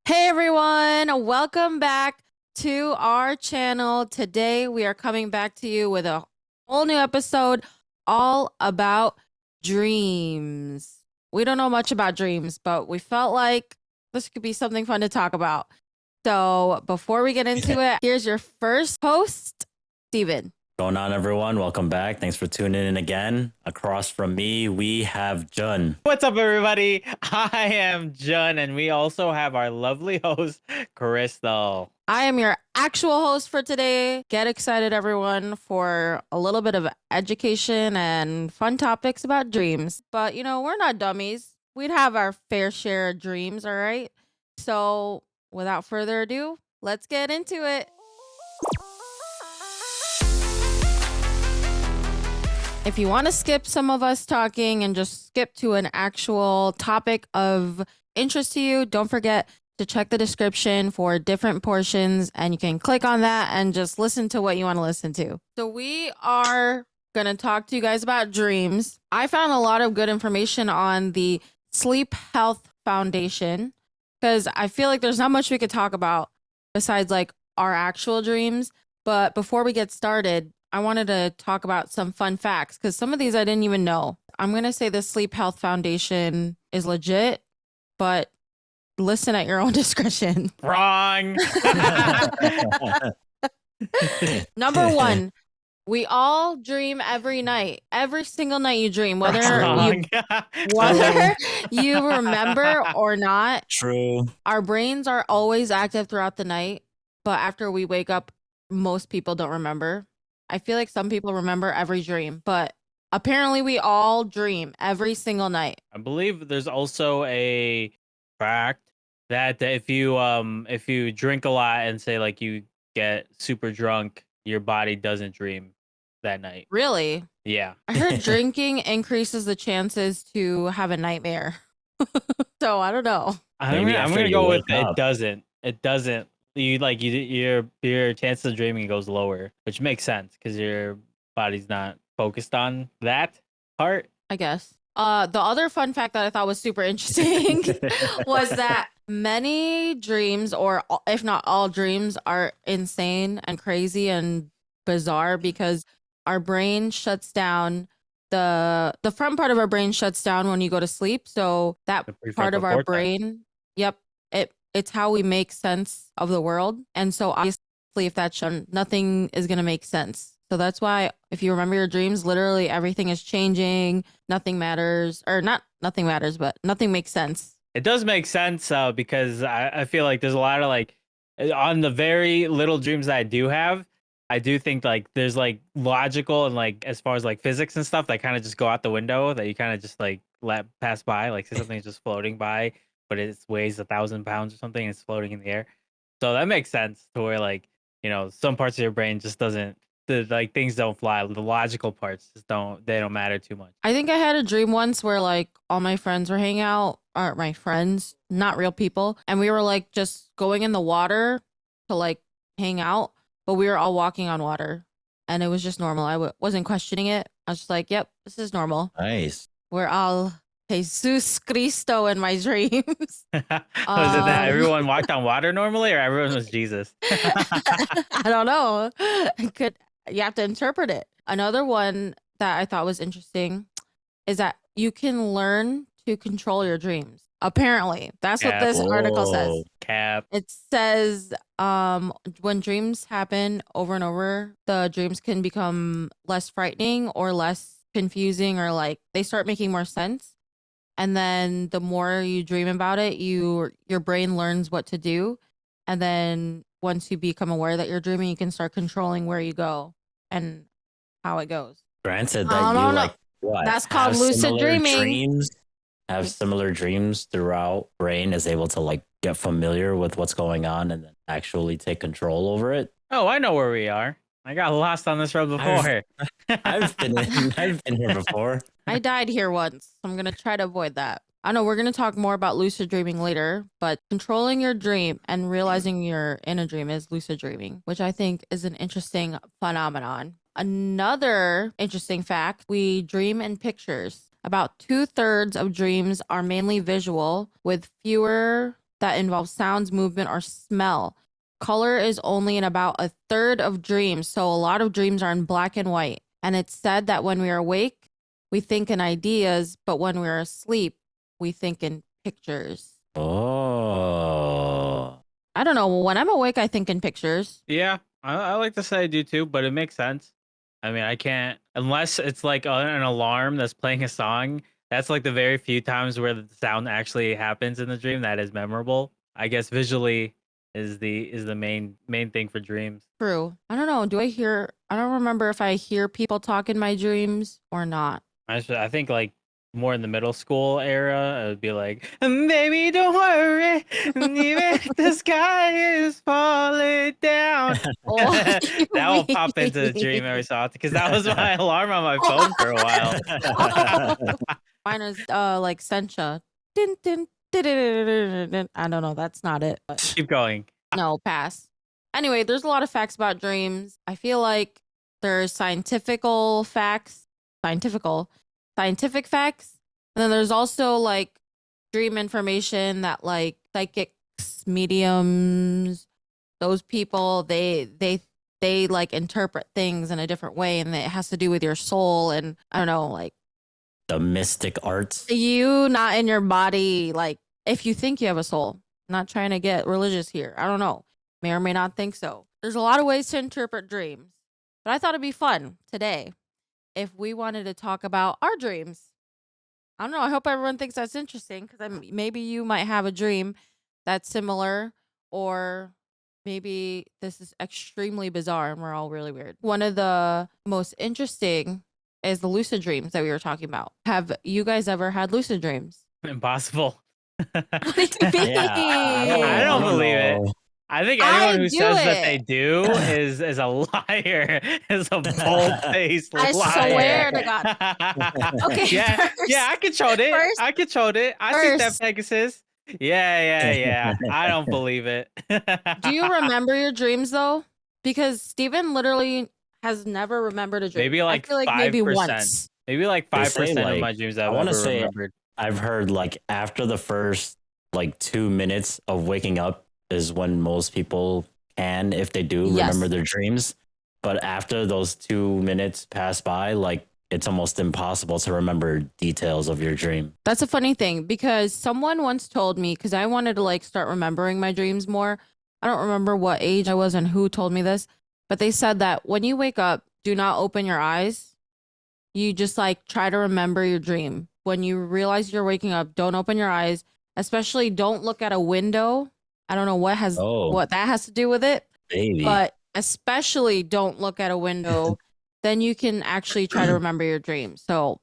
Hey everyone, welcome back to our channel. Today we are coming back to you with a whole new episode all about dreams. We don't know much about dreams, but we felt like this could be something fun to talk about. So before we get into it, here's your first host, Steven. Going on, everyone? Welcome back. Thanks for tuning in again. Across from me, we have Jun. What's up, everybody? I am Jun, and we also have our lovely host, Crystal. I am your actual host for today. Get excited, everyone, for a little bit of education and fun topics about dreams. But, we're not dummies. We'd have our fair share of dreams, all right? So, without further ado, let's get into it. If you want to skip some of us talking and just skip to an actual topic of interest to you, don't forget to check the description for different portions, and you can click on that and just listen to what you want to listen to. So we are going to talk to you guys about dreams. I found a lot of good information on the Sleep Health Foundation because I feel like there's not much we could talk about besides like our actual dreams. But before we get started, I wanted to talk about some fun facts because some of these I didn't even know. I'm going to say the Sleep Health Foundation is legit, but listen at your own discretion. Wrong. Number one, we all dream every night. Every single night you dream, whether you remember or not. True. Our brains are always active throughout the night, but after we wake up, most people don't remember. I feel like some people remember every dream, but apparently we all dream every single night. I believe there's also a fact that if you drink a lot and say like you get super drunk, your body doesn't dream that night. Really? Yeah. I heard drinking increases the chances to have a nightmare. So I don't know. I'm gonna go with it doesn't. It doesn't. Your chances of dreaming goes lower, which makes sense because your body's not focused on that part. I guess. The other fun fact that I thought was super interesting was that many dreams, or if not all dreams, are insane and crazy and bizarre because our brain shuts down. The front part of our brain shuts down when you go to sleep. So that part of our brain, yep, it's how we make sense of the world. And so obviously if that's shown, nothing is going to make sense. So that's why if you remember your dreams, literally everything is changing. Nothing matters, or not nothing matters, but nothing makes sense. It does make sense because I feel like there's a lot of like on the very little dreams that I do have, I do think like there's like logical and like as far as like physics and stuff that kind of just go out the window that you kind of just like let pass by, like say something's just floating by, but it weighs 1,000 pounds or something and it's floating in the air. So that makes sense to where like, some parts of your brain just doesn't, like things don't fly. The logical parts just don't matter too much. I think I had a dream once where like all my friends were hanging out, or my friends, not real people. And we were like just going in the water to like hang out, but we were all walking on water and it was just normal. I wasn't questioning it. I was just like, yep, this is normal. Nice. We're all Jesus Cristo in my dreams. Was it that everyone walked on water normally, or everyone was Jesus? I don't know. You have to interpret it. Another one that I thought was interesting is that you can learn to control your dreams. Apparently, that's what this article says. Cap. It says when dreams happen over and over, the dreams can become less frightening or less confusing, or like they start making more sense. And then the more you dream about it, your brain learns what to do. And then once you become aware that you're dreaming, you can start controlling where you go and how it goes. Granted that you like what? That's called lucid dreaming. Have similar dreams throughout. Brain is able to like get familiar with what's going on and then actually take control over it. Oh, I know where we are. I got lost on this road before. I've been here before. I died here once. I'm going to try to avoid that. I know we're going to talk more about lucid dreaming later, but controlling your dream and realizing you're in a dream is lucid dreaming, which I think is an interesting phenomenon. Another interesting fact, we dream in pictures. About 2/3 of dreams are mainly visual, with fewer that involve sounds, movement, or smell. Color is only in about a third of dreams, so a lot of dreams are in black and white. And it's said that when we are awake, we think in ideas, but when we're asleep, we think in pictures. Oh. I don't know. When I'm awake, I think in pictures. Yeah, I like to say I do too, but it makes sense. I mean, I can't unless it's like an alarm that's playing a song. That's like the very few times where the sound actually happens in the dream that is memorable. I guess visually is the main thing for dreams. True. I don't know. I don't remember if I hear people talk in my dreams or not. I think like more in the middle school era, it would be like, "Baby, don't worry, even if the sky is falling down." Oh, That will pop into the dream every so often because that was my alarm on my phone for a while. Mine is like Sencha. Din, din, din, din, din, din. I don't know. That's not it. But Keep going. no, pass. Anyway, there's a lot of facts about dreams. I feel like there's scientific facts. And then there's also like dream information that like psychics, mediums, those people, they like interpret things in a different way, and it has to do with your soul. And I don't know, like The mystic arts. you not in your body, like if you think you have a soul. I'm not trying to get religious here. I don't know. May or may not think so. There's a lot of ways to interpret dreams. But I thought it'd be fun today if we wanted to talk about our dreams. I don't know. I hope everyone thinks that's interesting because maybe you might have a dream that's similar, or maybe this is extremely bizarre and we're all really weird. One of the most interesting is the lucid dreams that we were talking about. Have you guys ever had lucid dreams? Impossible. What do you mean? I don't believe it. know. I think anyone I who do says that it. they do is a liar. Is a bold-faced I liar. swear to God. Okay, Yeah, first- yeah, I controlled it. first- I controlled it. I see that first. Pegasus. Yeah. I don't believe it. Do you remember your dreams though? Because Steven literally has never remembered a dream. Maybe like I feel like maybe 5%. once. Maybe like They say, 5% of like, my dreams I I've wanna ever say- remembered. I've heard like after the first like 2 minutes of waking up is when most people can, if they do, Yes. remember their dreams. But after those 2 minutes pass by, like it's almost impossible to remember details of your dream. That's a funny thing because someone once told me, because I wanted to like start remembering my dreams more. I don't remember what age I was and who told me this, but they said that when you wake up, do not open your eyes. You just like try to remember your dream. When you realize you're waking up, don't open your eyes, especially don't look at a window. I don't know what that has to do with it, Baby. but especially don't look at a window. Then you can actually try to remember your dream. So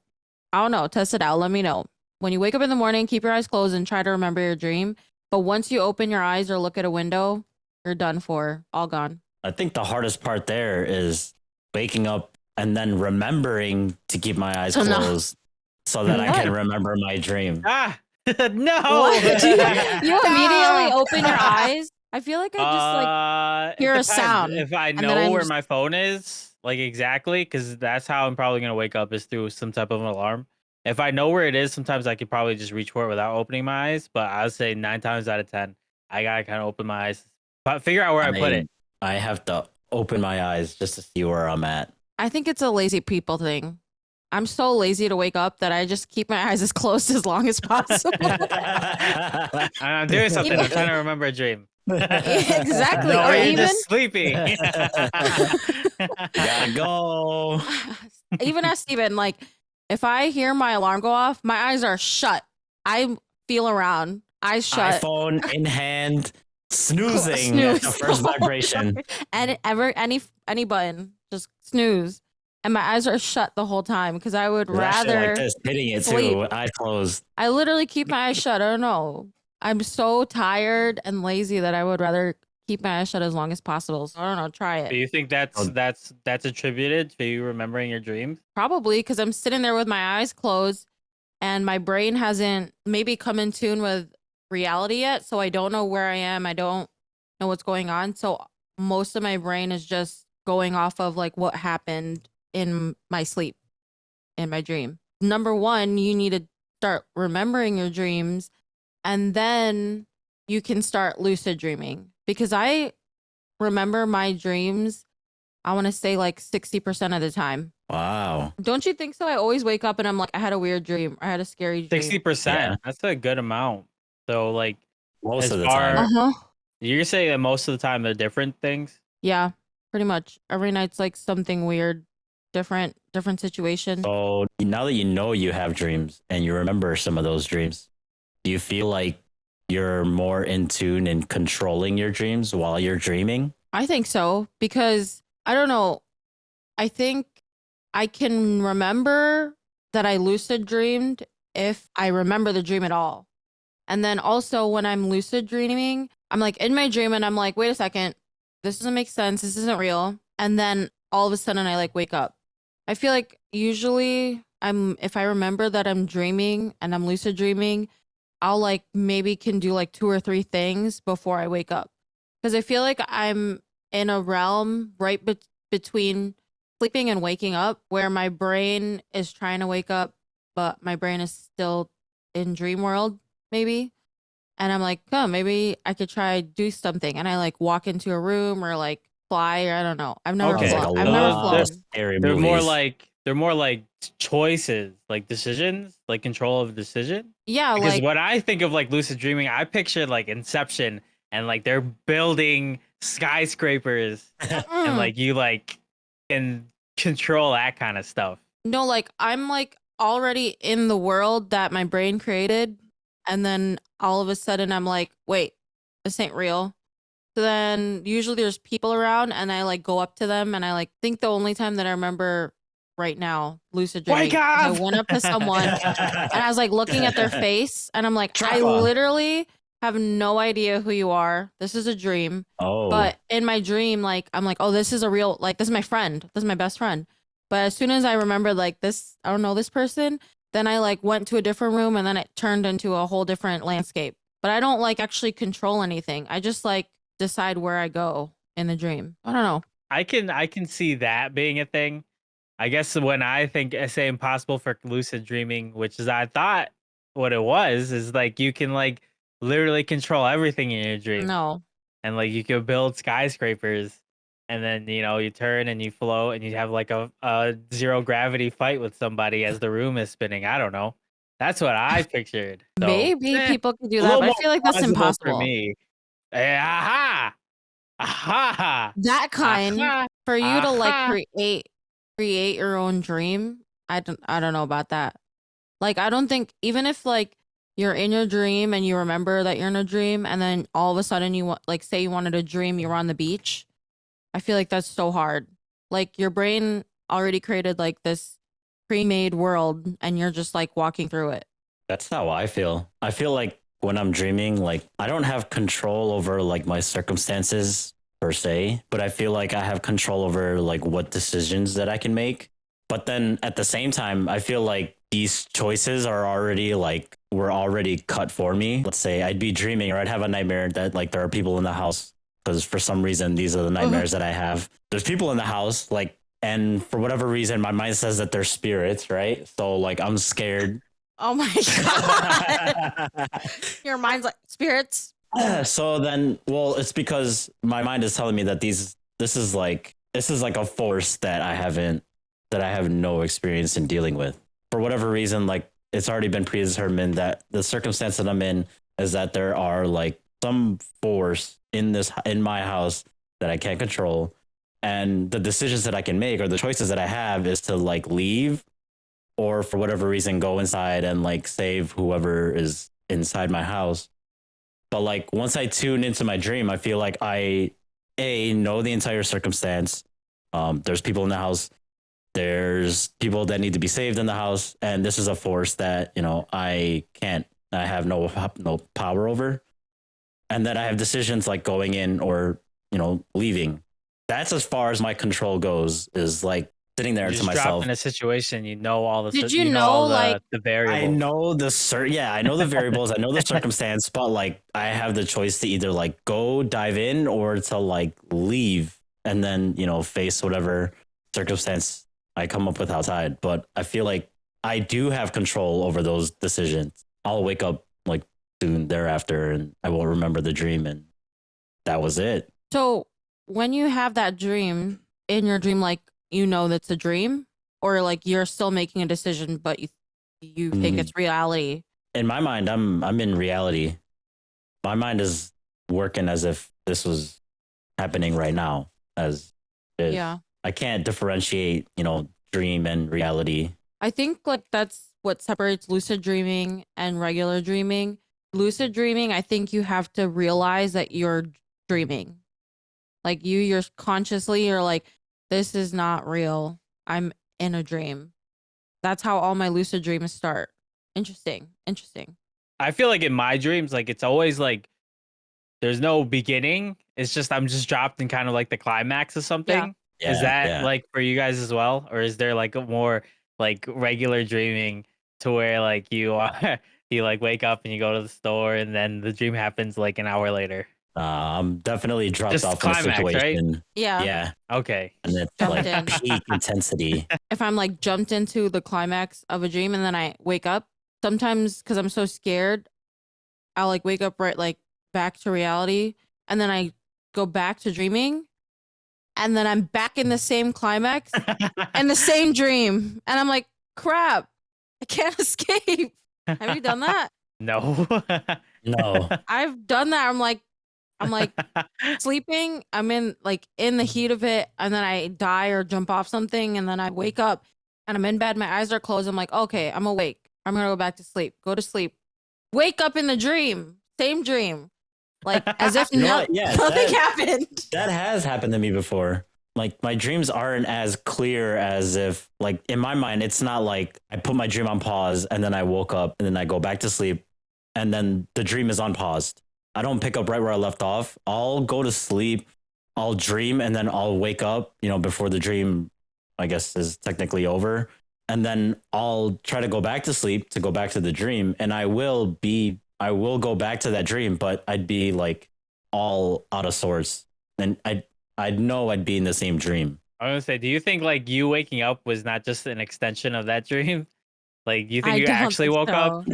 I don't know, test it out. Let me know. When you wake up in the morning, keep your eyes closed and try to remember your dream. But once you open your eyes or look at a window, you're done for, all gone. I think the hardest part there is waking up and then remembering to keep my eyes Oh, no. closed so that I can remember my dream. Ah, no. What? You immediately No. open your eyes? I feel like I just like It hear a depends. sound, If I and then know I'm where just- my phone is, like exactly, because that's how I'm probably gonna wake up is through some type of an alarm. If I know where it is, sometimes I could probably just reach for it without opening my eyes. But I would say 9 times out of 10, I gotta kind of open my eyes, but figure out where I put it. I have to open my eyes just to see where I'm at. I think it's a lazy people thing. I'm so lazy to wake up that I just keep my eyes as closed as long as possible. I'm doing something. I'm trying to remember a dream. Exactly. No, Or you're even just sleeping. Gotta go. even as Steven, like if I hear my alarm go off, my eyes are shut. I feel around, eyes shut. iPhone in hand, snoozing at the Snooze. first vibration. And any button, just snooze. And my eyes are shut the whole time because I would You're actually rather like this, hitting it sleep. too, eyes closed. I literally keep my eyes shut. I don't know. I'm so tired and lazy that I would rather keep my eyes shut as long as possible. So I don't know, try Do it. you think that's attributed to you remembering your dreams? Probably because I'm sitting there with my eyes closed and my brain hasn't maybe come in tune with reality yet. So I don't know where I am. I don't know what's going on. So most of my brain is just going off of like what happened in my sleep, in my dream. Number one, you need to start remembering your dreams. And then you can start lucid dreaming, because I remember my dreams, I want to say like 60% of the time. Wow. Don't you think so? I always wake up and I'm like, I had a weird dream. I had a scary dream. 60%. Yeah. That's a good amount. So like Most as of the far time. Uh-huh. you're saying that most of the time they're different things. Yeah, pretty much. Every night's like something weird, different situation. So now that you know you have dreams and you remember some of those dreams, do you feel like you're more in tune and controlling your dreams while you're dreaming? I think so, because I don't know. I think I can remember that I lucid dreamed if I remember the dream at all. And then also when I'm lucid dreaming, I'm like in my dream and I'm like, wait a second, this doesn't make sense. This isn't real. And then all of a sudden I like wake up. I feel like usually if I remember that I'm dreaming and I'm lucid dreaming, I'll like maybe can do like 2 or 3 things before I wake up. Because I feel like I'm in a realm right between sleeping and waking up where my brain is trying to wake up, but my brain is still in dream world, maybe. And I'm like, oh, maybe I could try do something. And I like walk into a room or like fly, or I don't know. I've never Okay. Sounds like flown. a I've never lot of flown. scary They're movies. more like choices, like decisions, like control of decision. Yeah, Because like when I think of like lucid dreaming, I picture like Inception and like they're building skyscrapers and like you like can control that kind of stuff. no, like I'm like already in the world that my brain created. And then all of a sudden I'm like, wait, this ain't real. So then usually there's people around and I like go up to them and I like think the only time that I remember right now, lucid dreaming, Wake is I up! went up to someone and I was like looking at their face and I'm like, I Trapper. literally have no idea who you are. This is a dream. Oh, But in my dream, like I'm like, oh, this is a real, like this is my friend. This is my best friend. But as soon as I remember like this, I don't know this person, then I like went to a different room and then it turned into a whole different landscape. But I don't like actually control anything. I just like decide where I go in the dream. I don't know. I can see that being a thing. I guess when I say impossible for lucid dreaming, which is I thought what it was, is like you can like literally control everything in your dream. No. And like you can build skyscrapers and then you turn and you float and you have like a zero gravity fight with somebody as the room is spinning. I don't know. That's what I pictured. So Maybe people could do a that, little but I more feel like that's plausible for impossible. me. Aha! Aha! That kind Aha! for you to like Aha! create your own dream. I don't know about that. Like I don't think, even if like you're in your dream and you remember that you're in a dream and then all of a sudden you want, like say you wanted a dream you were on the beach. I feel like that's so hard. Like your brain already created like this pre-made world and you're just like walking through it. that's how I feel. I feel like when I'm dreaming, like I don't have control over like my circumstances per se, but I feel like I have control over like what decisions that I can make. But then at the same time, I feel like these choices are already like were already cut for me. Let's say I'd be dreaming or I'd have a nightmare that like there are people in the house because for some reason these are the nightmares that I have. There's people in the house, like, and for whatever reason, my mind says that they're spirits, right? So like I'm scared. Oh my god. Your mind's like spirits. So then, well, it's because my mind is telling me that this is like a force that I have no experience in dealing with. For whatever reason, like it's already been predetermined that the circumstance that I'm in is that there are like some force in my house that I can't control. And the decisions that I can make or the choices that I have is to like leave or for whatever reason go inside and like save whoever is inside my house. But like once I tune into my dream, I feel like I know the entire circumstance. There's people in the house. There's people that need to be saved in the house, and this is a force that I have no power over, and that I have decisions like going in or leaving. That's as far as my control goes. Is like sitting there You to just drop myself. in a situation, you know all the Did you you know know, all like the variables. I know I know the variables, I know the circumstance, but like I have the choice to either like go dive in or to like leave and then, face whatever circumstance I come up with outside. But I feel like I do have control over those decisions. I'll wake up like soon thereafter, and I won't remember the dream, and that was it. So when you have that dream, in your dream, like, you know that's a dream, or like you're still making a decision, but you think it's reality. In my mind, I'm in reality. My mind is working as if this was happening right now, as it is. Yeah. I can't differentiate, dream and reality. I think like that's what separates lucid dreaming and regular dreaming. Lucid dreaming, I think you have to realize that you're dreaming. Like you're consciously, you're like, this is not real. I'm in a dream. That's how all my lucid dreams start. Interesting. I feel like in my dreams, like it's always like there's no beginning. It's just I'm just dropped in kind of like the climax of something. Yeah, Is that yeah. like for you guys as well, or is there like a more like regular dreaming to where like you are you like wake up and you go to the store and then the dream happens like an hour later? I'm definitely dropped Just off in a climax, right? situation. Yeah. Yeah. Okay. And it's Jumped like in. peak intensity. If I'm like jumped into the climax of a dream and then I wake up, sometimes because I'm so scared, I'll like wake up right like back to reality, and then I go back to dreaming, and then I'm back in the same climax and the same dream, and I'm like, crap, I can't escape. Have you done that? No. No. I've done that. I'm like sleeping. I'm in the heat of it, and then I die or jump off something, and then I wake up and I'm in bed. My eyes are closed. I'm like, okay, I'm awake. I'm gonna go back to sleep. Go to sleep. Wake up in the dream. Same dream. Like as if You know what? Yeah, nothing happened. That has happened to me before. Like my dreams aren't as clear as if, like, in my mind, it's not like I put my dream on pause and then I woke up and then I go back to sleep and then the dream is unpaused. I don't pick up right where I left off. I'll go to sleep, I'll dream, and then I'll wake up, before the dream, I guess, is technically over. And then I'll try to go back to sleep to go back to the dream. And I will go back to that dream, but I'd be like all out of sorts. And I'd know I'd be in the same dream. I was gonna say, do you think like you waking up was not just an extension of that dream? Like, you think I you don't actually think woke up?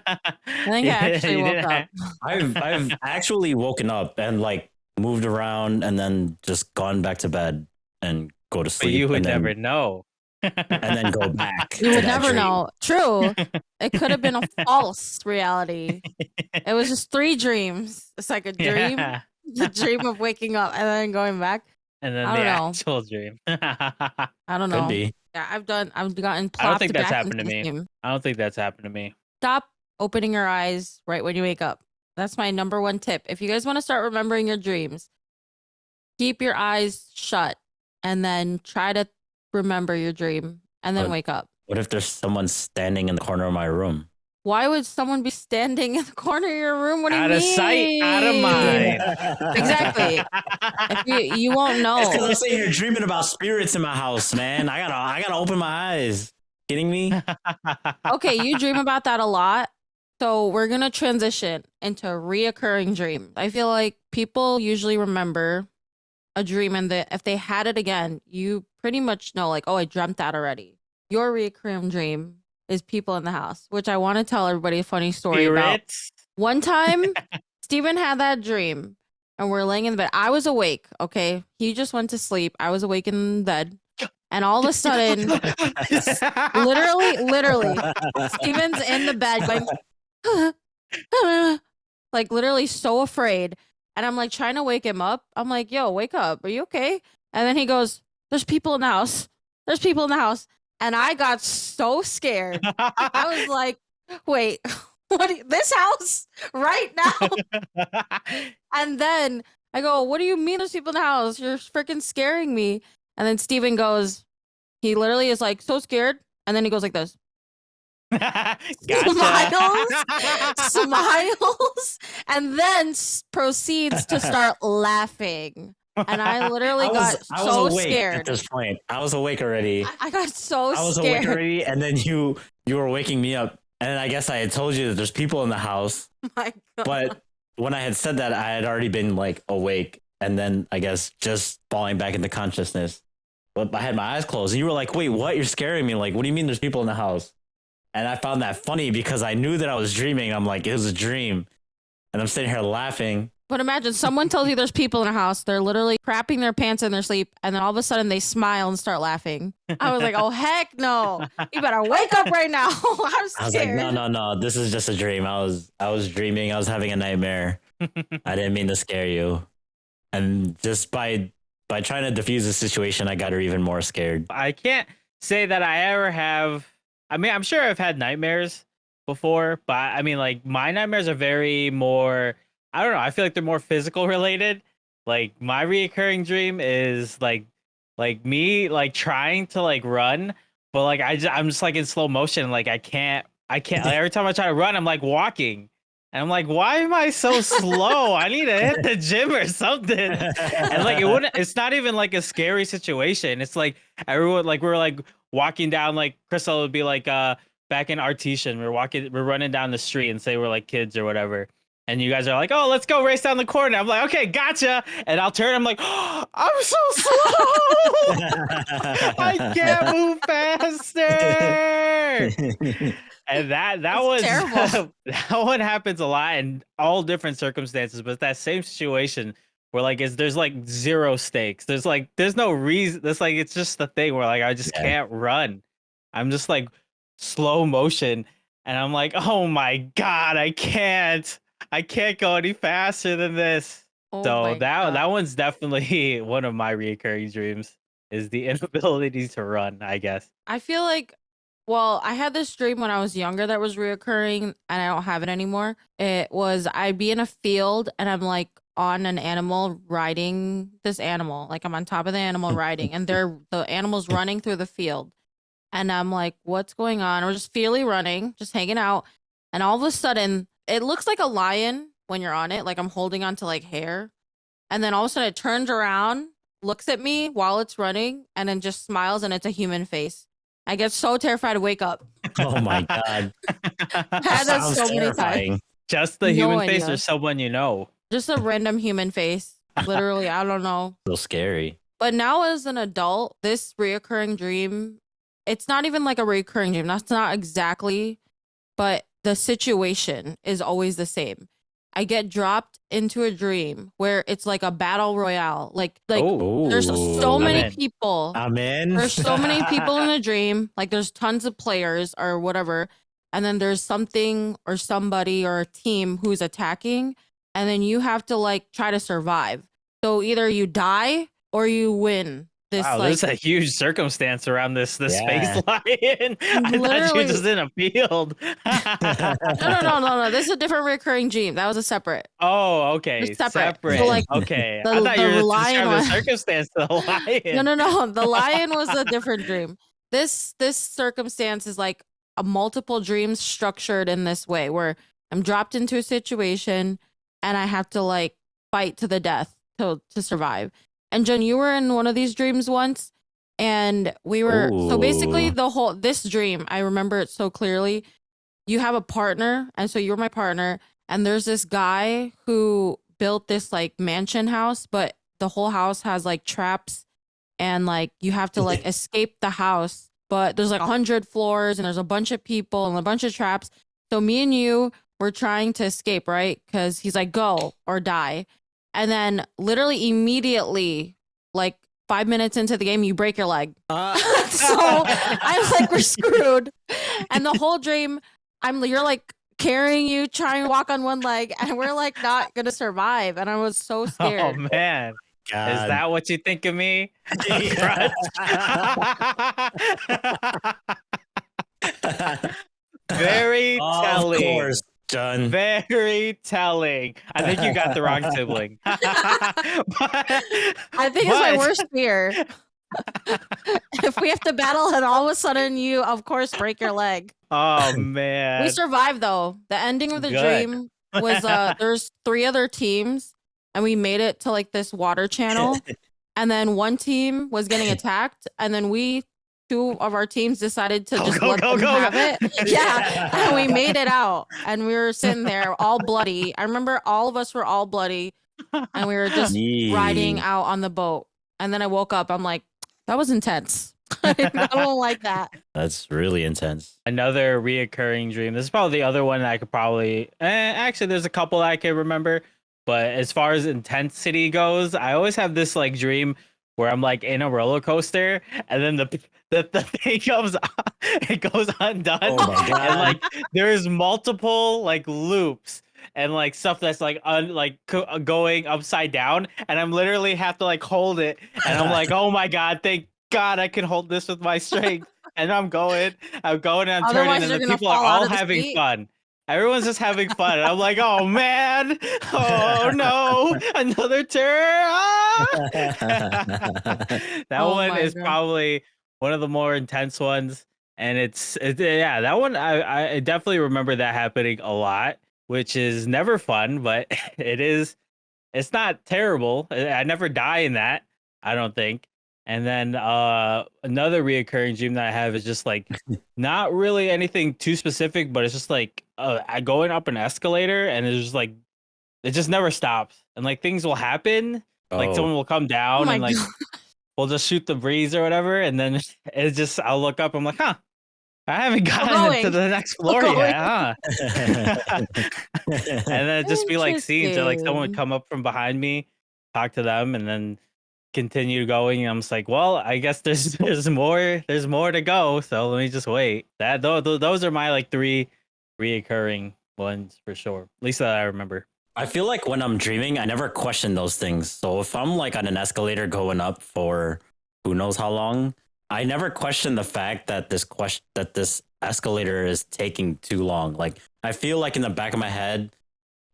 I think I actually You woke didn't up. I've actually woken up and like moved around and then just gone back to bed and go to But sleep. you would and then, never know. and then go back. You to would that never dream. know. True. It could have been a false reality. It was just 3 dreams. It's like a dream, Yeah. the dream of waking up and then going back. And then I the don't know. actual dream. I don't know. Could be. Yeah, I've gotten I don't plopped think that's back happened into to the me. dream. I don't think that's happened to me. Stop opening your eyes right when you wake up. That's my number 1 tip. If you guys want to start remembering your dreams, keep your eyes shut and then try to remember your dream and then But- wake up. What if there's someone standing in the corner of my room? Why would someone be standing in the corner of your room? What do you Out mean? of sight, out of mind. Exactly. If you won't It's 'cause know. I'm sitting here dreaming about spirits in my house, man. I gotta open my eyes. Kidding me? Okay, you dream about that a lot. So we're gonna transition into reoccurring dreams. I feel like people usually remember a dream, and if they had it again, you pretty much know, like, oh, I dreamt that already. Your reoccurring dream is people in the house, which I want to tell everybody a funny story about. Spirits? One time, Steven had that dream, and we're laying in the bed. I was awake, okay? He just went to sleep. I was awake in bed. And all of a sudden, literally, Steven's in the bed going, like literally so afraid. And I'm like trying to wake him up. I'm like, yo, wake up. Are you okay? And then he goes, there's people in the house. There's people in the house. And I got so scared. I was like, wait, this house right now? And then I go, what do you mean there's people in the house? You're freaking scaring me. And then Steven goes, he literally is like so scared. And then he goes like this. Smiles, and then proceeds to start laughing. And I literally got I was so awake scared. at this point. I was awake already. I got so I was awake scared. already, and then you were waking me up. And I guess I had told you that there's people in the house. My God. But when I had said that, I had already been like awake, and then I guess just falling back into consciousness. But I had my eyes closed, and you were like, "Wait, what? You're scaring me!" Like, what do you mean? There's people in the house? And I found that funny because I knew that I was dreaming. I'm like, it was a dream. And I'm sitting here laughing. But imagine someone tells you there's people in a house, they're literally crapping their pants in their sleep, and then all of a sudden they smile and start laughing. I was like, oh, heck no. You better wake up right now. I'm scared. I was like, no. This is just a dream. I was dreaming. I was having a nightmare. I didn't mean to scare you. And just by trying to diffuse the situation, I got her even more scared. I can't say that I ever have. I mean, I'm sure I've had nightmares before, but I mean, like, my nightmares are very more, I don't know, I feel like they're more physical related. Like, my reoccurring dream is like me like trying to like run, but like I'm just like in slow motion. Like I can't like, every time I try to run, I'm like walking. And I'm like, why am I so slow? I need to hit the gym or something. And like, it's not even like a scary situation. It's like everyone, like we're like walking down, like Crystal would be like, back in Artesian, we're running down the street and say we're like kids or whatever. And you guys are like, oh, let's go race down the corner. I'm like, okay, gotcha. And I'll turn. I'm like, oh, I'm so slow. I can't move faster. And that was terrible. That one happens a lot in all different circumstances. But that same situation where like there's like zero stakes. There's no reason. It's like it's just the thing where like I just can't run. I'm just like slow motion, and I'm like, oh my god, I can't go any faster than this. Oh So my God. that one's definitely one of my recurring dreams, is the inability to run, I guess. I feel like, well, I had this dream when I was younger that was reoccurring, and I don't have it anymore. It was I'd be in a field and I'm like on an animal riding this animal. Like I'm on top of the animal riding, and the animal's running through the field. And I'm like, what's going on? We're just freely running, just hanging out. And all of a sudden, it looks like a lion when you're on it. Like I'm holding onto like hair. And then all of a sudden it turns around, looks at me while it's running, and then just smiles, and it's a human face. I get so terrified to wake up. Oh my god. I had that Sounds so many times. terrifying. Just the No human face idea. or someone you know? Just a random human face. Literally, I don't know. So scary. But now as an adult, this reoccurring dream, it's not even like a recurring dream. That's not exactly, but the situation is always the same. I get dropped into a dream where it's like a battle royale. Like Oh, there's so I'm many in. people. I'm in. There's so many people in the dream. Like there's tons of players or whatever. And then there's something or somebody or a team who's attacking. And then you have to like try to survive. So either you die or you win. This Wow, like there's a huge circumstance around this Yeah. space lion. I thought you were Literally. just in a field. No. This is a different recurring dream. That was a separate. Oh, okay. They're separate. Separate. So, like, okay. the- I thought you the were just lion describing the one- circumstance to the lion. No. The lion was a different dream. This circumstance is like a multiple dreams structured in this way where I'm dropped into a situation and I have to like fight to the death to survive. And Jen, you were in one of these dreams once, and we were so basically Ooh. this dream, I remember it so clearly. You have a partner, and so you're my partner, and there's this guy who built this like mansion house, but the whole house has like traps, and like you have to like escape the house, but there's like 100 floors and there's a bunch of people and a bunch of traps. So me and you were trying to escape, right? Because he's like, go or die. And then literally immediately, like 5 minutes into the game, you break your leg. So I was like, we're screwed. And the whole dream, you're like carrying you, trying to walk on one leg, and we're like not gonna survive. And I was so Oh scared. man. God. Is that what you think of me? Very Of telling. course, John. Very telling. I think you got the wrong sibling. I think it's my But- worst fear. If we have to battle and all of a sudden you, of course, break your leg. Oh man. We survived though. The ending of the Good. dream was there's 3 other teams, and we made it to like this water channel, and then one team was getting attacked, and then 2 of our teams decided to just let them have it. Yeah. And we made it out, and we were sitting there all bloody. I remember all of us were all bloody, and we were just riding out on the boat. And then I woke up, I'm like, that was intense. I don't like that. That's really intense. Another reoccurring dream. This is probably the other one that I could probably. Actually, there's a couple that I can remember. But as far as intensity goes, I always have this like dream where I'm like in a roller coaster, and then the thing comes, it goes undone, Oh my God. and like there's multiple like loops and like stuff that's like going upside down, and I'm literally have to like hold it, and I'm like, oh my God, thank God I can hold this with my strength. And I'm going, and I'm turning, Otherwise, and you're the gonna people are fall out all of the having seat. fun. Everyone's just having fun. And I'm like, oh man, oh no, another turn. Ah! That Oh one my is God. probably one of the more intense ones. And yeah, that one I definitely remember that happening a lot, which is never fun, but it's not terrible. I never die in that, I don't think. And then another reoccurring dream that I have is just like not really anything too specific, but it's just like I going up an escalator, and it's just like it just never stops, and like things will happen, like Oh, someone will come Oh down my and like God. we'll just shoot the breeze or whatever, and then it's just I'll look up, I'm like, huh, I haven't Still gotten to going. the next Still floor going. yet, huh? And then it'd just be like scenes, or like someone would Interesting. come up from behind me, talk to them, and then continue going. And I'm just like, well, I guess there's more to go. So let me just wait. Those are my like three reoccurring ones for sure. At least that I remember. I feel like when I'm dreaming, I never question those things. So if I'm like on an escalator going up for who knows how long, I never question the fact that this escalator is taking too long. Like I feel like in the back of my head,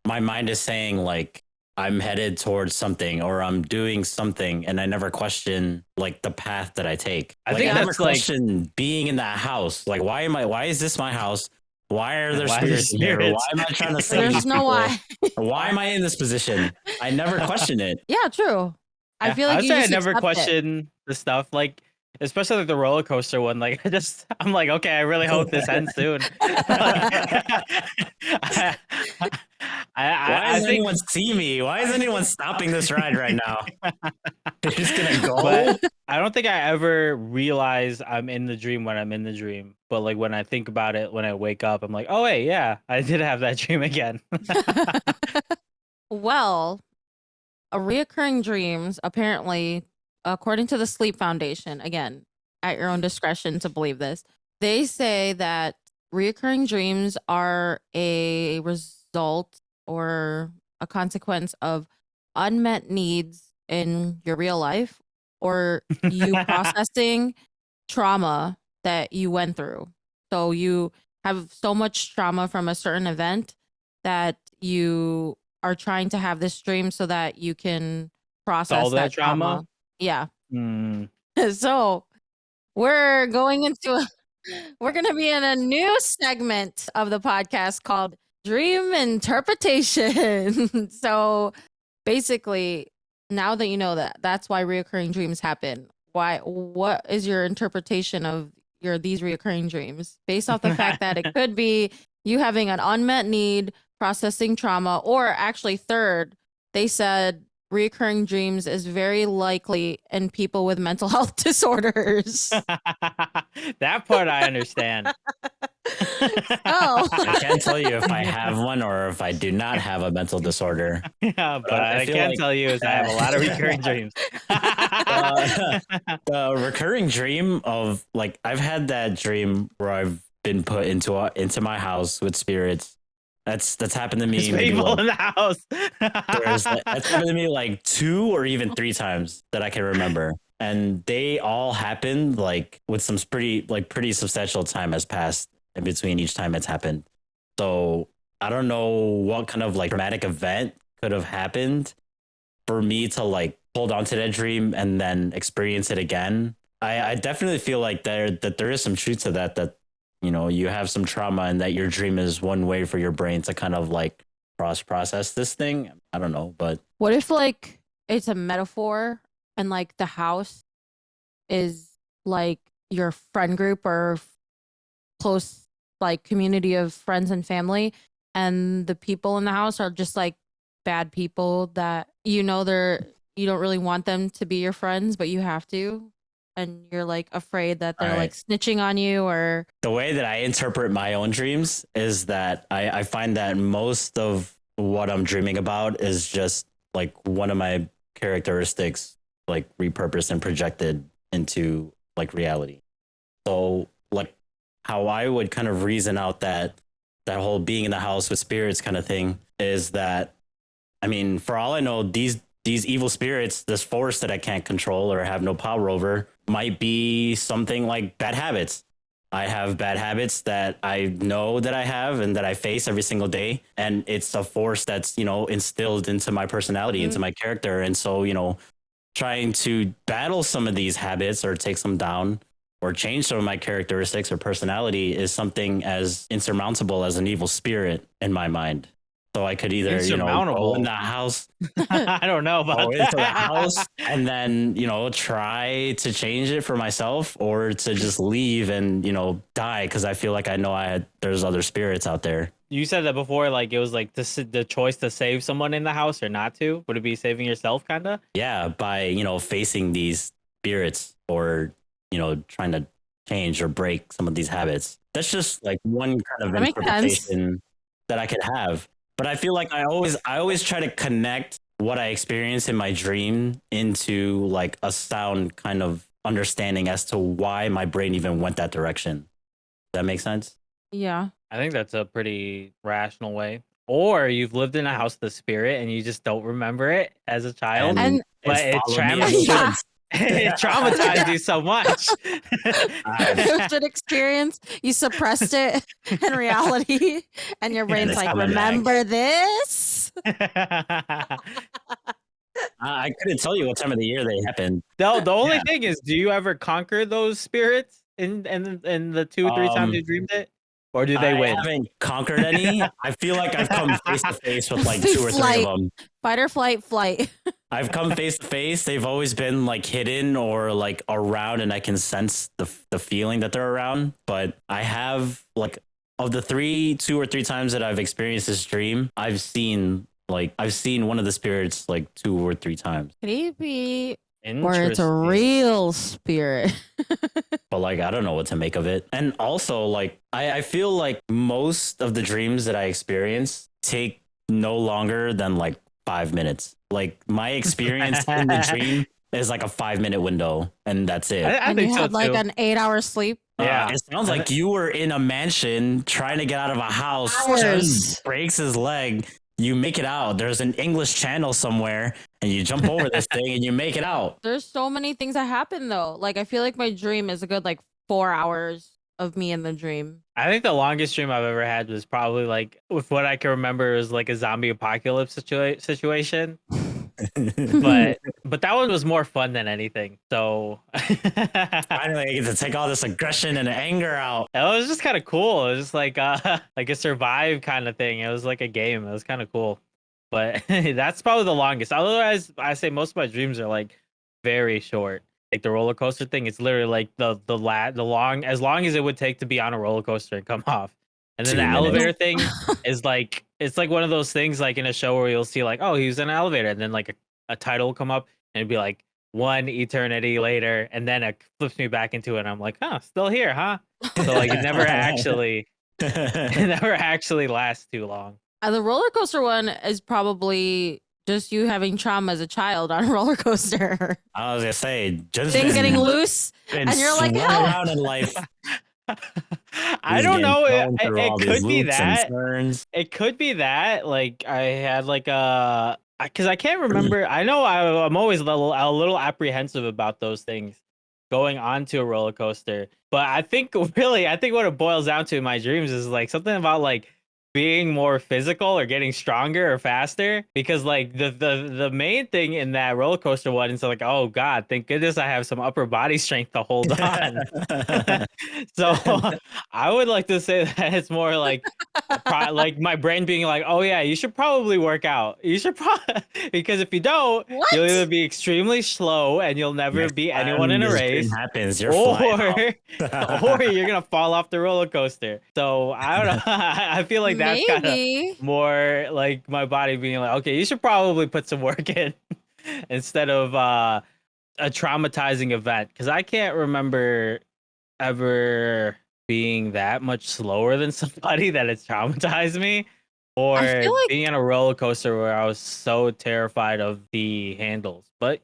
my mind is saying like I'm headed towards something or I'm doing something, and I never question like the path that I take. I Like think I never that's like question being in that house. Like why is this my house? Why are there why there's spirits in here? Why spirits. am I trying to save There's these no people? why. Why am I in this position? I never question it. Yeah, true. I Yeah, feel I like would you say I just never accept it. question the stuff, like especially like the roller coaster one. Like I'm like, okay, I really hope this ends soon. Why I does think, anyone see me? Why is anyone stopping this ride right now? They're just gonna go. but I don't think I ever realize I'm in the dream when I'm in the dream. But like when I think about it, when I wake up, I'm like, oh wait, yeah, I did have that dream again. Well, a reoccurring dreams, apparently, according to the Sleep Foundation, again, at your own discretion to believe this, they say that reoccurring dreams are a result or a consequence of unmet needs in your real life or you processing trauma that you went through. So you have so much trauma from a certain event that you are trying to have this dream so that you can process All that that trauma. trauma. Yeah. Hmm. So we're going into we're going to be in a new segment of the podcast called Dream Interpretation. So basically, now that you know that, that's why reoccurring dreams happen. What is your interpretation of these reoccurring dreams based off the fact that it could be you having an unmet need, processing trauma, or actually third, they said reoccurring dreams is very likely in people with mental health disorders. That part I understand. Oh. I can't tell you if I have one or if I do not have a mental disorder. Yeah, but I I feel can like tell you is I have a lot of recurring dreams. The recurring dream of like I've had that dream where I've been put into my house with spirits. That's happened to me. There's Maybe people like, in the house. that's happened to me like 2 or even 3 times that I can remember, and they all happened like with some pretty substantial time has passed in between each time it's happened. So I don't know what kind of like dramatic event could have happened for me to like hold on to that dream and then experience it again. I definitely feel like there is some truth to that you have some trauma and that your dream is one way for your brain to kind of like process this thing. I don't know, but What if like it's a metaphor and like the house is like your friend group or close like community of friends and family, and the people in the house are just like bad people that you don't really want them to be your friends, but you have to. and you're like afraid that they're All like right. snitching on you or The way that I interpret my own dreams is that I find that most of what I'm dreaming about is just like one of my characteristics, like repurposed and projected into like reality. So like how I would kind of reason out that whole being in the house with spirits kind of thing is that, I mean, for all I know, these evil spirits, this force that I can't control or have no power over, might be something like bad habits. I have bad habits that I know that I have and that I face every single day. And it's a force that's, instilled into my personality, into my character. And so, trying to battle some of these habits or take them down or change some of my characteristics or personality is something as insurmountable as an evil spirit in my mind. So I could either, go Insurmountable. in the house, I don't know go about into the that. house and then, try to change it for myself or to just leave and, die. Cause I feel like I know there's other spirits out there. You said that before, like it was like the choice to save someone in the house or not to. Would it be saving yourself, kind of? Yeah. By, facing these spirits or, trying to change or break some of these habits. That's just like one kind of That makes interpretation that I could have. But I feel like I always try to connect what I experience in my dream into like a sound kind of understanding as to why my brain even went that direction. Does that make sense? yeah. I think that's a pretty rational way. Or you've lived in a house with a spirit and you just don't remember it as a child, And- but it followed me ever Yeah. since. it traumatized you so much. It was an experience. You suppressed it in reality, and your brain's it's like, coming back. remember this? I couldn't tell you what time of the year they happened. The only Yeah. thing is, do you ever conquer those spirits in the 2 or 3 times you dreamed it? Or do they I win? haven't conquered any. I feel like I've come face to face with like 2 or 3 Flight. of them. Fight or flight, flight. I've come face to face. They've always been like hidden or like around, and I can sense the feeling that they're around. But I have like of the 2 or 3 times that I've experienced this dream, I've seen one of the spirits like 2 or 3 times. Creepy. Or it's a Interesting. real spirit. But like I don't know what to make of it. And also like I feel like most of the dreams that I experience take no longer than like 5 minutes. Like my experience in the dream is like a 5-minute window and that's it. I And think you so had like too. an 8-hour sleep. Yeah. It sounds like you were in a mansion trying to get out of a house. Hours. Jen breaks his leg. You make it out. There's an English channel somewhere and you jump over this thing and you make it out. There's so many things that happen though. Like I feel like my dream is a good like 4 hours of me in the dream. I think the longest dream I've ever had was probably like, with what I can remember, was like a zombie apocalypse situation. But that one was more fun than anything. So Finally, I get to take all this aggression and anger out. it was just kind of cool. It was just like like a survive kind of thing. It was like a game. It was kind of cool. But that's probably the longest. Otherwise, I say most of my dreams are like very short. Like the roller coaster thing, it's literally like the long as long as it would take to be on a roller coaster and come off. And then 2 the minutes. elevator thing is like, it's like one of those things like in a show where you'll see like, oh, he was in an elevator, and then like a title will come up and it'd be like 1 eternity later, and then it flips me back into it and I'm like, huh, still here, huh? So like it never actually lasts too long. The roller coaster one is probably just you having trauma as a child on a roller coaster. I was gonna say, Jen's Things been- getting loose. been and you're like, swung "Help!" around in life. I He's don't getting know. thrown through all It these could be loops and that. turns. It could be that. Like I had like because I can't remember. I know I'm always a little apprehensive about those things going onto a roller coaster. But I think what it boils down to in my dreams is like something about like being more physical or getting stronger or faster, because like the main thing in that roller coaster one is like, oh god, thank goodness I have some upper body strength to hold on. So I would like to say that it's more like like my brain being like, oh yeah, you should probably work out. You should probably because if you don't, What? you'll either be extremely slow and you'll never Next beat time anyone in a this dream race, happens, you're flying out. or you're gonna fall off the roller coaster. So I don't know. I feel like that's kind of Maybe. more like my body being like, okay, you should probably put some work in instead of a traumatizing event, because I can't remember ever being that much slower than somebody that it's traumatized me, I or feel like being on a roller coaster where I was so terrified of the handles. But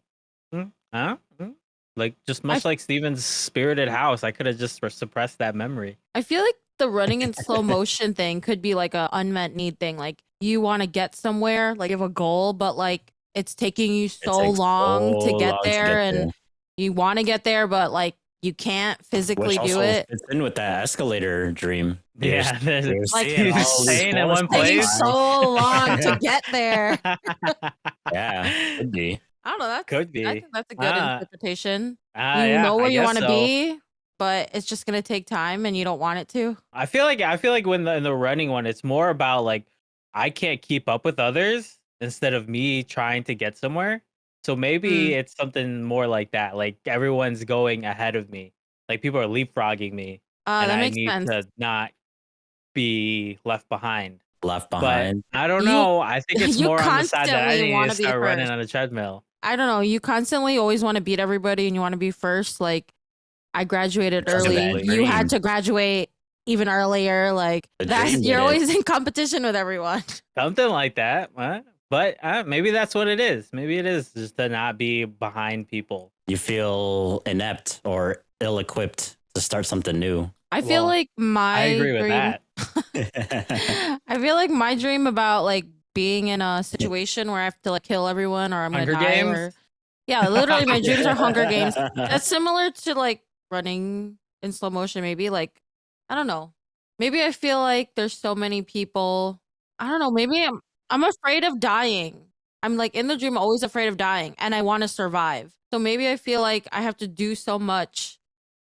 like just I, much like Steven's spirited house, I could have just suppressed that memory. I feel like the running in slow motion thing could be like a unmet need thing. Like you want to get somewhere, like you have a goal, but like it's taking you It so takes so long to get long to there, get and there. you want to get there, but like you can't physically Which do also it. fits in with that escalator dream. Yeah, You're Like seeing all these staying in floors one pass taking place. so long to by. get there. Yeah, could be. I don't know. Could I be. think that's a good interpretation. You Yeah, know I where you guess want to so. be, but it's just gonna take time, and you don't want it to. I feel like when in the running one, it's more about like I can't keep up with others instead of me trying to get somewhere. So maybe Mm. it's something more like that. Like everyone's going ahead of me. Like people are leapfrogging me, and That I makes need sense. to not be left behind. Left But behind. I don't You know. I think it's you more on the side that I constantly need want to to be start running first. on a treadmill. I don't know. You constantly always want to beat everybody, and you want to be first. Like I graduated Because of early. that You had dream. to graduate even earlier. Like The that's dream you're did it. always in competition with everyone. Something like that. But maybe that's what it is. Maybe it is just to not be behind people. You feel inept or ill-equipped to start something new. I feel Well, like I my agree with dream. that. I feel like my dream about like being in a situation where I have to like kill everyone or I'm gonna Hunger die Games? or yeah, literally my dreams are Hunger Games. That's similar to like running in slow motion, maybe. Like, I don't know. Maybe I feel like there's so many people. I don't know. Maybe I'm afraid of dying. I'm like in the dream always afraid of dying and I want to survive. So maybe I feel like I have to do so much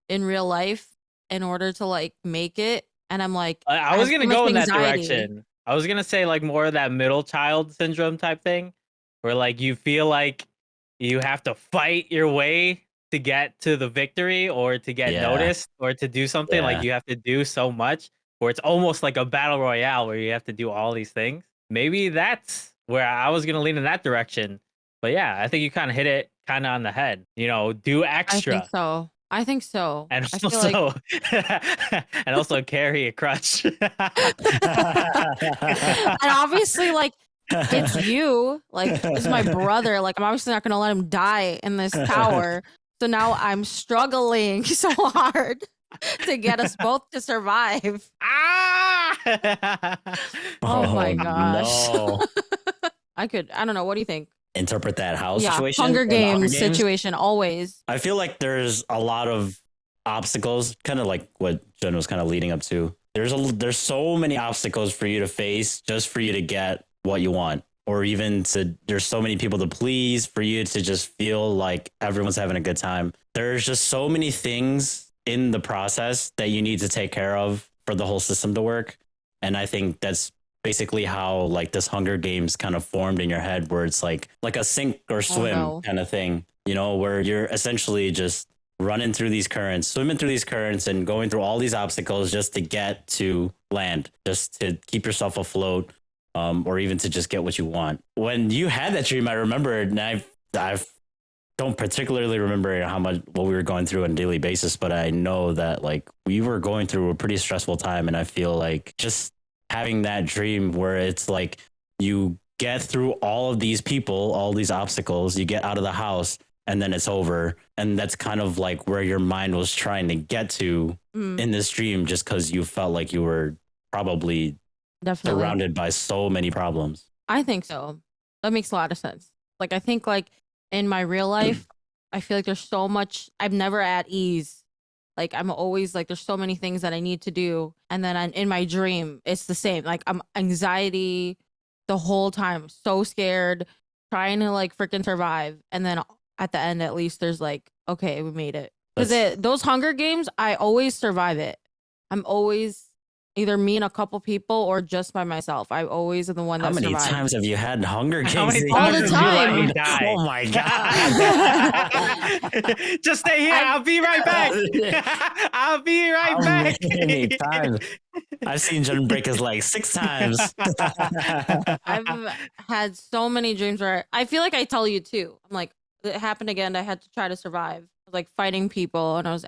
in real life in order to like make it. And I'm like, I I was have gonna too much go in that anxiety. direction. I was gonna say like more of that middle child syndrome type thing, where like you feel like you have to fight your way to get to the victory or to get Yeah, noticed or to do something. Like yeah. you have to do so much, where it's almost like a battle royale where you have to do all these things. Maybe that's where I was gonna lean in that direction. But yeah, I think you kind of hit it kind of on the head. Do I think extra. so. I think so. And I feel like also, and also carry a crutch. and obviously like it's you. Like this is my brother. Like I'm obviously not gonna let him die in this tower. So now I'm struggling so hard to get us both to survive. Ah! Oh my Oh gosh. no. I don't know. What do you think? Interpret that house Yeah, situation Hunger in the Hunger Games Games. situation always. I feel like there's a lot of obstacles, kind of like what Jen was kind of leading up to. There's so many obstacles for you to face just for you to get what you want, or even there's so many people to please for you to just feel like everyone's having a good time. There's just so many things in the process that you need to take care of for the whole system to work. And I think that's basically how like this Hunger Games kind of formed in your head, where it's like a sink or Oh swim no. kind of thing, where you're essentially just running through these currents, swimming through these currents and going through all these obstacles just to get to land, just to keep yourself afloat, or even to just get what you want. When you had that dream, I remember, and I don't particularly remember what we were going through on a daily basis, but I know that like we were going through a pretty stressful time. And I feel like just having that dream where it's like you get through all of these people, all these obstacles, you get out of the house and then it's over. And that's kind of like where your mind was trying to get to in this dream, just because you felt like you were probably Definitely. surrounded by so many problems. I think so. That makes a lot of sense. Like I think like in my real life, I feel like there's so much I'm never at ease. Like I'm always like there's so many things that I need to do, and then in my dream it's the same. Like I'm anxiety the whole time, so scared, trying to like freaking survive, and then at the end at least there's like okay, we made it. Because those Hunger Games, I always survive it. I'm always either me and a couple people or just by myself. I always am the one How that many survives. times have you had Hunger Games? How many All the times did you let me time. die? Oh my god! Just stay here. I'll be right back. I'll be right How back. many times? I've seen Jen break his leg 6 times. I've had so many dreams where I feel like I tell you too. I'm like, it happened again. I had to try to survive. I was like fighting people, and I was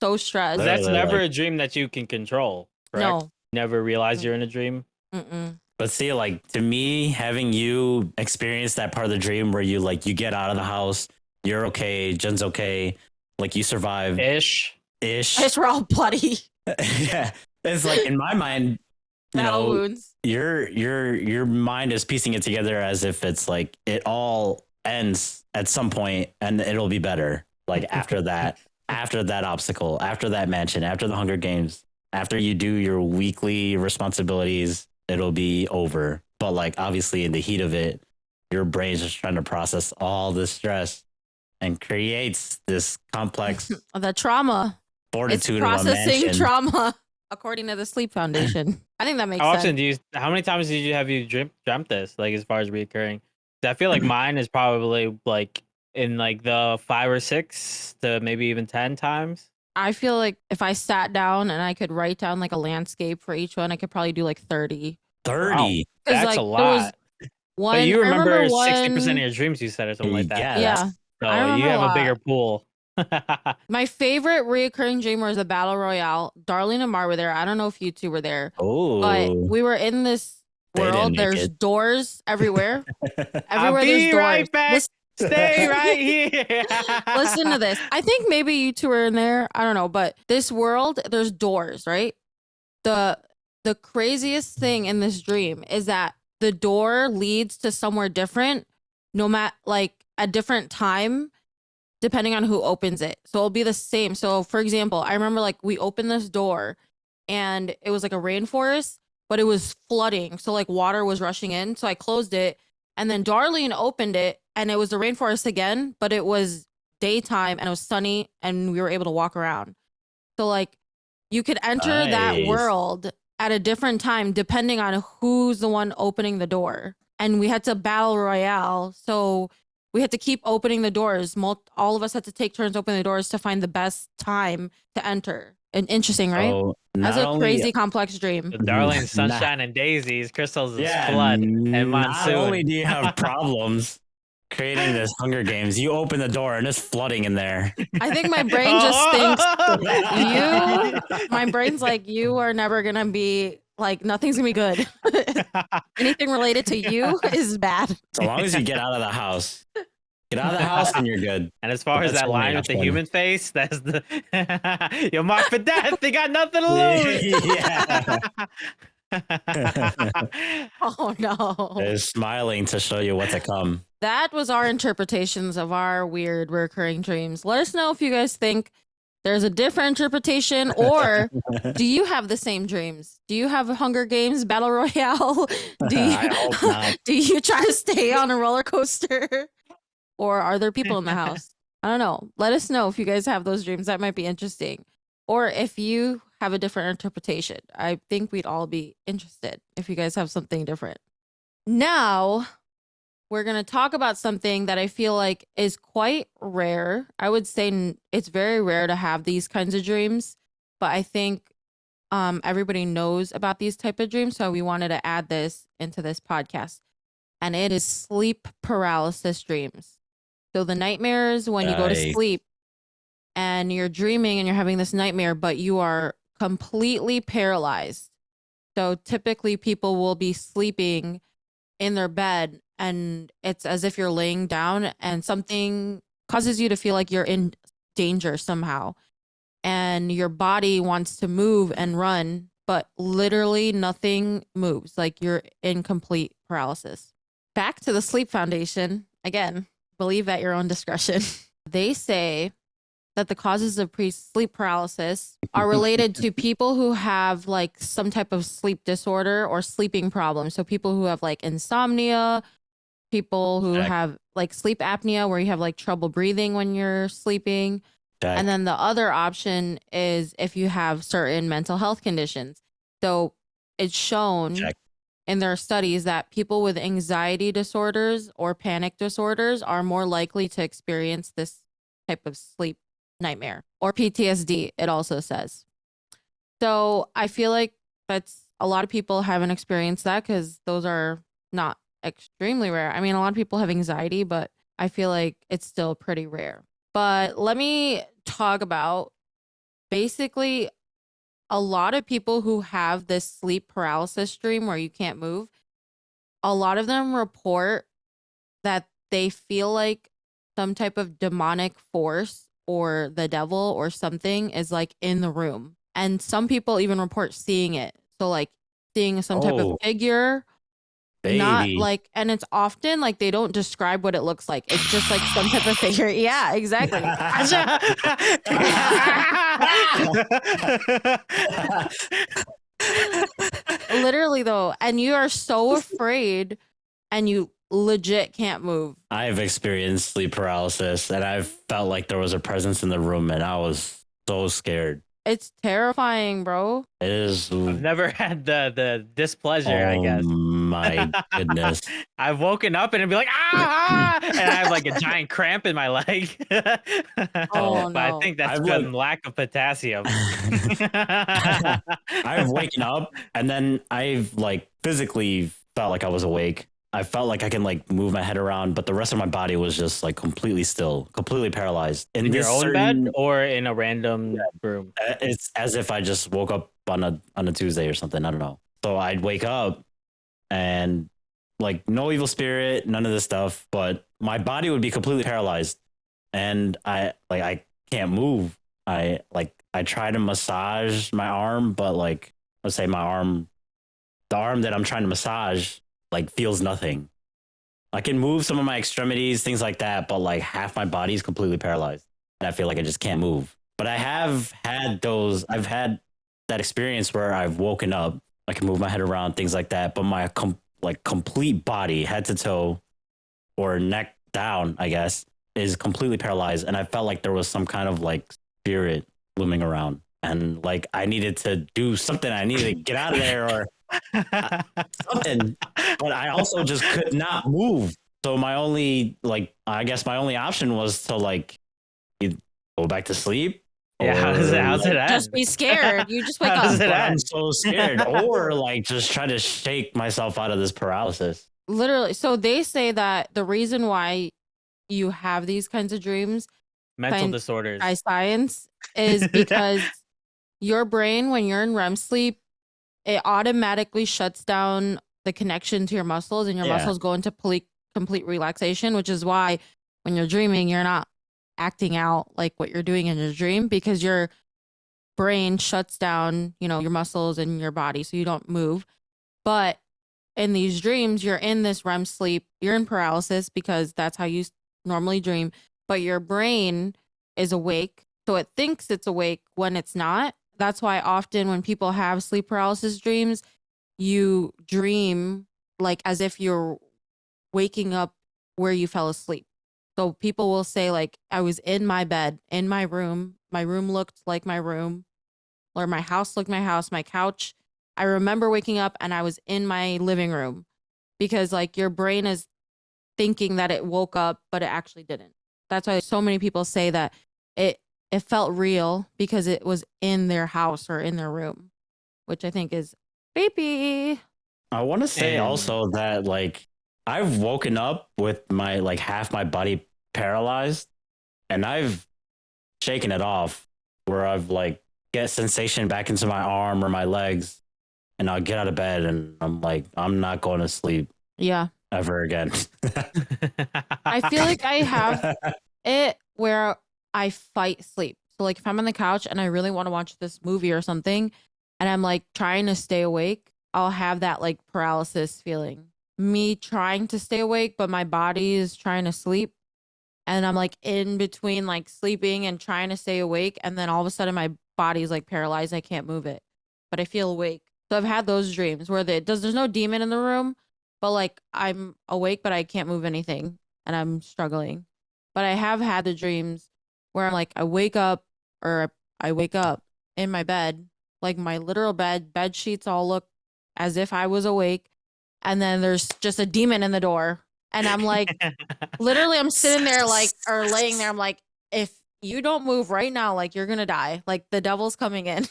so stressed. But that's Literally, never like- a dream that you can control, correct? No. Never realize you're in a dream. Mm-mm. But see, like to me, having you experience that part of the dream where you get out of the house, you're okay, Jen's okay, like you survive Ish. It's we're all bloody. Yeah, it's like in my mind, you Battle know, wounds. your mind is piecing it together as if it's like it all ends at some point and it'll be better. Like after that obstacle, after that mansion, after the Hunger Games, after you do your weekly responsibilities, it'll be over. But like obviously in the heat of it, your brain's just trying to process all this stress and creates this complex The trauma. It's fortitude of a processing mansion. trauma, according to the Sleep Foundation. I think that makes How sense. often how many times have you dreamt this? Like as far as reoccurring? I feel like mine is probably like in like the 5 or 6 to maybe even 10 times. I feel like if I sat down and I could write down like a landscape for each one, I could probably do like 30. 30. Wow. 'Cause, That's like, a there was lot. One, But you I remember one, 60% of your dreams you said or something like that. Yeah, Yeah. that's- So I remember you have a a bigger lot. pool. My favorite reoccurring dream was the Battle Royale. Darlene and Mar were there. I don't know if you two were there, but Oh, we were in this They didn't world. make There's it. doors everywhere. I'll Everywhere there's be doors. right back. Stay right here. Listen to this. I think maybe you two were in there. I don't know, but this world, there's doors, right? The craziest thing in this dream is that the door leads to somewhere different, no matter like a different time, depending on who opens it. So it'll be the same. So for example, I remember like we opened this door and it was like a rainforest, but it was flooding. So like water was rushing in. So I closed it. And then Darlene opened it and it was the rainforest again, but it was daytime and it was sunny and we were able to walk around. So like you could enter that Nice. world at a different time depending on who's the one opening the door. And we had to battle royale. So we had to keep opening the doors. All of us had to take turns opening the doors to find the best time to enter. And interesting, right? So That's not a only- crazy complex dream. The Darling, Nah. Sunshine, and Daisies, Crystals, is Yeah, Flood, and not Monsoon. only do you have problems creating this Hunger Games, you open the door and it's flooding in there. I think my brain just thinks my brain's like, you are never gonna be like, nothing's gonna be good. Anything related to you is bad. So long as you get out of the house. Get out of the house and you're good. And as far as That's that funny, line with that's the funny. human face, that's the you're marked for death. They got nothing to lose. Yeah. Oh no. They're smiling to show you what to come. That was our interpretations of our weird recurring dreams. Let us know if you guys think there's a different interpretation, or do you have the same dreams? Do you have Hunger Games Battle Royale? Do you, I hope not. do you try to stay on a roller coaster? Or are there people in the house? I don't know. Let us know if you guys have those dreams. That might be interesting. Or if you have a different interpretation. I think we'd all be interested if you guys have something different. Now, we're going to talk about something that I feel like is quite rare. I would say it's very rare to have these kinds of dreams, but I think everybody knows about these type of dreams, so we wanted to add this into this podcast. And it is sleep paralysis dreams. So the nightmares when you go to Nice. sleep and you're dreaming and you're having this nightmare, but you are completely paralyzed. So typically people will be sleeping in their bed and it's as if you're laying down and something causes you to feel like you're in danger somehow. And your body wants to move and run, but literally nothing moves. Like you're in complete paralysis. Back to the Sleep Foundation. Again, believe at your own discretion. They say that the causes of sleep paralysis are related to people who have like some type of sleep disorder or sleeping problem. So people who have like insomnia, people who Check. have like sleep apnea where you have like trouble breathing when you're sleeping. Check. And then the other option is if you have certain mental health conditions. So it's shown Check. in their studies that people with anxiety disorders or panic disorders are more likely to experience this type of sleep nightmare or PTSD, it also says. So I feel like that's a lot of people haven't experienced that because those are not extremely rare. I mean, a lot of people have anxiety, but I feel like it's still pretty rare. But let me talk about basically a lot of people who have this sleep paralysis dream where you can't move. A lot of them report that they feel like some type of demonic force or the devil or something is like in the room. And some people even report seeing it. So like seeing some type of Oh, figure, not baby. like, and it's often like they don't describe what it looks like. It's just like some type of figure. Yeah, exactly. Literally though. And you are so afraid and you legit can't move. I've experienced sleep paralysis and I've felt like there was a presence in the room and I was so scared. It's terrifying, bro. It is. I've never had the displeasure, I Oh guess. my goodness. I've woken up and it'd be like, ah, and I have like a giant cramp in my leg. Oh But I no. think that's I've from like lack of potassium. I've waken up and then I've like physically felt like I was awake. I felt like I can like move my head around, but the rest of my body was just like completely still, completely paralyzed. In your this own certain, bed or in a random room? it's as if I just woke up on a Tuesday or something. I don't know. So I'd wake up and like no evil spirit, none of this stuff, but my body would be completely paralyzed, and I can't move. I try to massage my arm, but like let's say the arm that I'm trying to massage like feels nothing. I can move some of my extremities, things like that, but like half my body is completely paralyzed, and I feel like I just can't move. But I've had that experience where I've woken up, I can move my head around, things like that, but my complete body, head to toe or neck down, I guess, is completely paralyzed, and I felt like there was some kind of like spirit looming around, and like I needed to do something. I needed to get out of there or something, but I also just could not move. So my only I guess my only option was to like go back to sleep Yeah, how's it like, Just end? be scared. You just wake How does up. it but I'm end? so scared, or like just try to shake myself out of this paralysis. Literally. So they say that the reason why you have these kinds of dreams Mental disorders. by science is because your brain, when you're in REM sleep, it automatically shuts down the connection to your muscles and your Yeah. muscles go into complete relaxation, which is why when you're dreaming, you're not acting out like what you're doing in your dream because your brain shuts down, your muscles and your body so you don't move. But in these dreams, you're in this REM sleep, you're in paralysis because that's how you normally dream, but your brain is awake. So it thinks it's awake when it's not. That's why often when people have sleep paralysis dreams, you dream like as if you're waking up where you fell asleep. So people will say like I was in my bed, in my room. My room looked like my room, or my house looked my house, my couch. I remember waking up and I was in my living room because like your brain is thinking that it woke up, but it actually didn't. That's why so many people say that it it felt real because it was in their house or in their room, which I think is creepy. I want to say And also that like I've woken up with my like half my body paralyzed, and I've shaken it off where I've like get sensation back into my arm or my legs, and I'll get out of bed and I'm like, I'm not going to sleep Yeah. ever again. I feel like I have it where I fight sleep. So like if I'm on the couch and I really want to watch this movie or something and I'm like trying to stay awake, I'll have that like paralysis feeling. Me trying to stay awake, but my body is trying to sleep. And I'm like in between like sleeping and trying to stay awake. And then all of a sudden my body's like paralyzed. I can't move it, but I feel awake. So I've had those dreams where there's no demon in the room, but like I'm awake, but I can't move anything and I'm struggling. But I have had the dreams where I'm like, I wake up or I wake up in my bed, like my literal bed sheets all look as if I was awake. And then there's just a demon in the door. And I'm like, literally, I'm sitting there like, or laying there. I'm like, if you don't move right now, like you're going to die. Like the devil's coming in.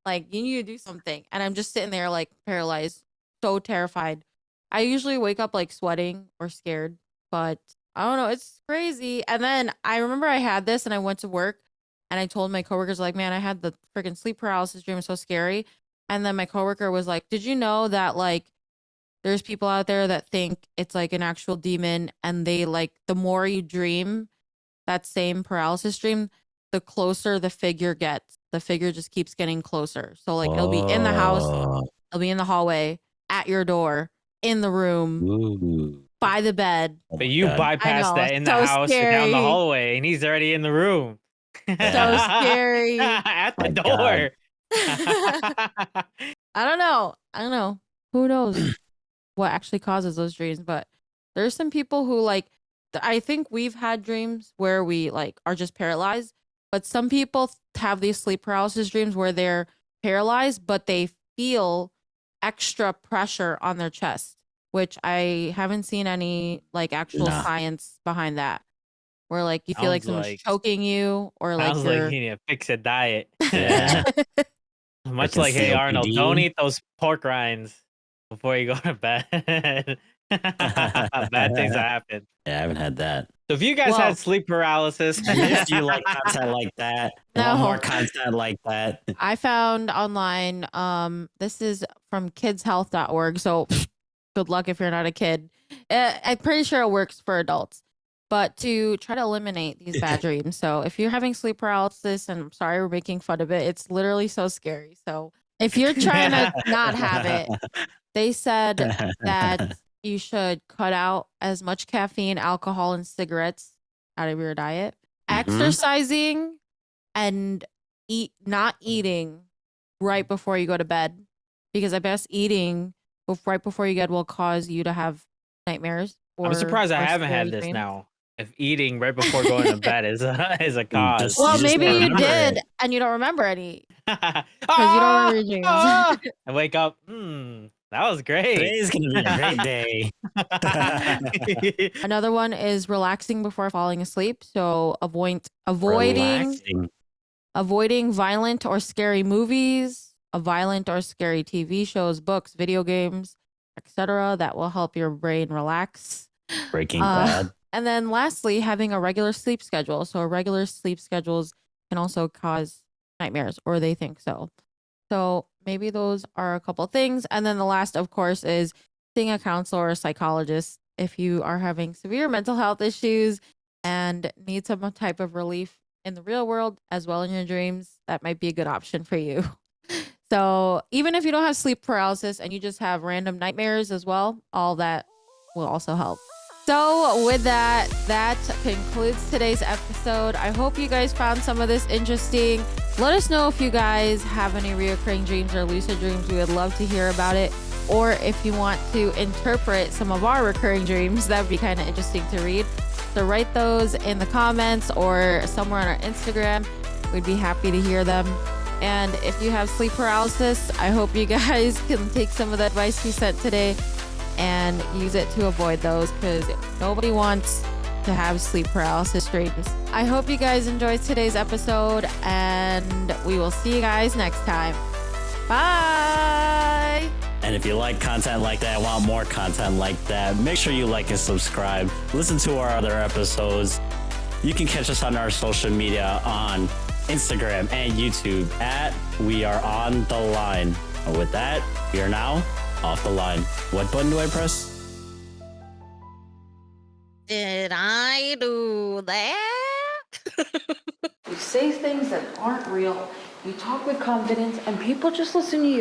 Like you need to do something. And I'm just sitting there like paralyzed, so terrified. I usually wake up like sweating or scared, but I don't know. It's crazy. And then I remember I had this and I went to work and I told my coworkers, like, man, I had the freaking sleep paralysis dream. It was so scary. And then my coworker was like, did you know that like there's people out there that think it's like an actual demon and they like the more you dream that same paralysis dream, the closer the figure gets. The figure just keeps getting closer. So like it'll be in the house, Oh. it'll be in the hallway, at your door, in the room, Ooh. by the bed. Oh But my you God. bypass know, that in the so house and down the scary. hallway, and he's already in the room. So scary. At the My door. I don't know. Who knows what actually causes those dreams? But there's some people who like, I think we've had dreams where we like are just paralyzed, but some people have these sleep paralysis dreams where they're paralyzed, but they feel extra pressure on their chest, which I haven't seen any like actual Nah. science behind that. Where like you feel like Sounds someone's like- choking you, or like Sounds like you're you need to fix a diet. Yeah. Much Freaking like, hey Arnold, COPD. don't eat those pork rinds before you go to bed. Bad things happen. Yeah, I haven't had that. So if you guys Well- had sleep paralysis, If you like content like that, No. want more content like that, I found online, this is from kidshealth.org. So good luck if you're not a kid. I'm pretty sure it works for adults, but to try to eliminate these bad dreams. So if you're having sleep paralysis, and I'm sorry we're making fun of it, it's literally so scary. So if you're trying to not have it, they said that you should cut out as much caffeine, alcohol, and cigarettes out of your diet. Mhm. Exercising and not eating right before you go to bed, because I guess eating right before you get will cause you to have nightmares. I'm surprised I or haven't had scary this dreams. now. If eating right before going to bed is a cause. Just- Well, You maybe don't you remember did it. and you don't remember any. Because you don't remember your dreams. I wake up, that was great. today's gonna be a great day. Another one is relaxing before falling asleep. So avoiding Relaxing. avoiding violent or scary movies, violent or scary TV shows, books, video games, etc. That will help your brain relax. Breaking Bad. And then lastly, having a regular sleep schedule. So regular sleep schedules can also cause nightmares, or they think so. So maybe those are a couple things. And then the last, of course, is seeing a counselor or a psychologist if you are having severe mental health issues and need some type of relief in the real world as well in your dreams. That might be a good option for you. So even if you don't have sleep paralysis and you just have random nightmares as well, all that will also help. So with that concludes today's episode. I hope you guys found some of this interesting. Let us know if you guys have any reoccurring dreams or lucid dreams. We would love to hear about it. Or if you want to interpret some of our recurring dreams, that would be kind of interesting to read. So write those in the comments or somewhere on our Instagram. We'd be happy to hear them. And if you have sleep paralysis, I hope you guys can take some of the advice we sent today and use it to avoid those, because nobody wants to have sleep paralysis dreams. I hope you guys enjoyed today's episode, and we will see you guys next time. Bye! And if you like content like that, want more content like that, make sure you like and subscribe. Listen to our other episodes. You can catch us on our social media on Instagram and YouTube at WeAreOnTheLine. And with that, we are now off the line. What button do I press? Did I do that? You say things that aren't real. You talk with confidence, and people just listen to you.